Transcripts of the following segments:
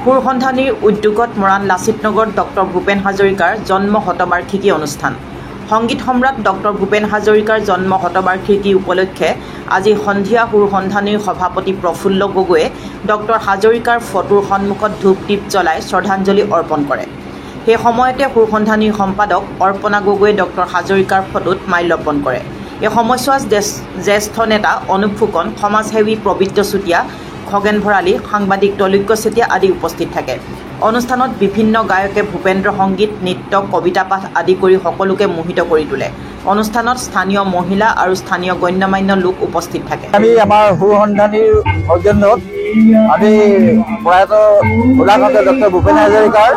সুৰসন্ধানীৰ উদ্যোগত মৰাণ লাচিত নগৰত ডক্টৰ ভূপেন হাজৰিকাৰ জন্ম শতবাৰ্ষিকী অনুষ্ঠান। সংগীত সম্ৰাট ডক্টৰ ভূপেন হাজৰিকাৰ জন্ম শতবাৰ্ষিকী উপলক্ষে আজি সন্ধিয়া সুৰসন্ধানীৰ সভাপতি প্ৰফুল্ল গগৈয়ে ডক্টৰ হাজৰিকাৰ ফটোৰ সন্মুখত ধূপ দীপ জ্বলাই শ্ৰদ্ধাঞ্জলি অৰ্পণ কৰে। সেই সময়তে সুৰসন্ধানীৰ সম্পাদক অৰ্পণা গগৈয়ে ডক্টৰ হাজৰিকাৰ ফটোত মাল্যাৰ্পণ কৰে। এই সময়ছোৱাত জ্যেষ্ঠ নেতা অনুপ ফুকন, সমাজসেৱী প্ৰবৃত্ত চুতীয়া, খগেন ভৰালী, সাংবাদিক তৈলক্য চেতিয়া আদি উপস্থিত থাকে। অনুষ্ঠানত বিভিন্ন গায়কে ভূপেন্দ্ৰ সংগীত, নৃত্য, কবিতা পাঠ আদি কৰি সকলোকে মোহিত কৰি তোলে। অনুষ্ঠানত স্থানীয় মহিলা আৰু স্থানীয় গণ্যমান্য লোক উপস্থিত থাকে। আমি আমাৰ সুৰসন্ধানীৰ সৌজন্যত আমি প্ৰয়াত গোলাঘাট ডক্টৰ ভূপেন হাজৰিকাৰ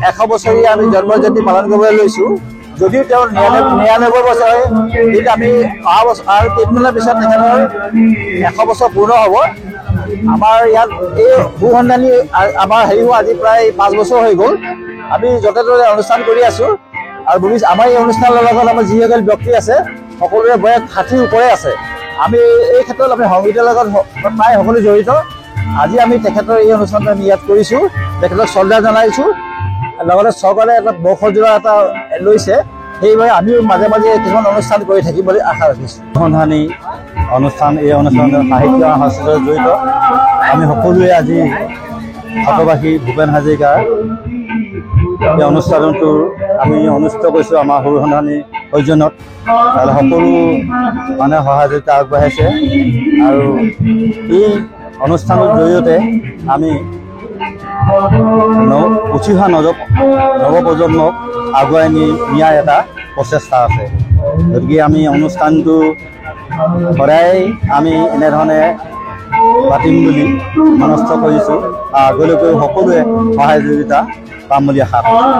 100 বছৰীয়া আমি জন্মজয়ন্তী পালন কৰিবলৈ লৈছোঁ। যদিও তেওঁৰ 99 বছৰ হয়, কিন্তু আমি অহা বছৰ আৰু 3 দিনৰ পিছত তেখেতৰ 100 বছৰ পূৰ্ণ হ'ব। আমাৰ ইয়াত এই সুৰসন্ধানী আমাৰ হোৱা আজি প্ৰায় 5 বছৰ হৈ গ'ল। আমি য'তে ত'তে অনুষ্ঠান কৰি আছোঁ আৰু আমাৰ এই অনুষ্ঠানৰ লগত আমাৰ যিসকল ব্যক্তি আছে সকলোৰে বয়স 60ৰ ওপৰে আছে। আমি এই ক্ষেত্ৰত আমি সংগীতৰ লগত প্ৰায় সকলো জড়িত। আজি আমি তেখেতৰ এই অনুষ্ঠানটো আমি ইয়াত কৰিছোঁ, তেখেতক শ্ৰদ্ধা জনাইছোঁ। লগতে চৰকাৰে এটা বৰ্ষজোৰা এটা লৈছে, সেইবাবে আমিও মাজে মাজে কিছুমান অনুষ্ঠান কৰি থাকিম বুলি আশা ৰাখিছোঁ। সুৰসন্ধানী অনুষ্ঠান, এই অনুষ্ঠানত সাহিত্য সংস্কৃতিৰ জড়িত। আমি সকলোৱে আজি শতবাৰ্ষিকী ভূপেন হাজৰিকাৰ এই অনুষ্ঠানটো আমি অনুষ্ঠিত কৰিছোঁ আমাৰ সুৰসন্ধানী সৌজন্যত। সকলো মানুহে সহযোগিতা আগবঢ়াইছে আৰু এই অনুষ্ঠানৰ জৰিয়তে আমি উঠি অহা নৱপ্ৰজন্মক আগুৱাই নিয়াৰ এটা প্ৰচেষ্টা আছে। গতিকে আমি অনুষ্ঠানটো সদায় আমি এনেধৰণে পাতিম বুলি মনস্থ কৰিছোঁ। আগলৈকে সকলোৱে সহযোগিতা পাম বুলি আশা কৰিছোঁ।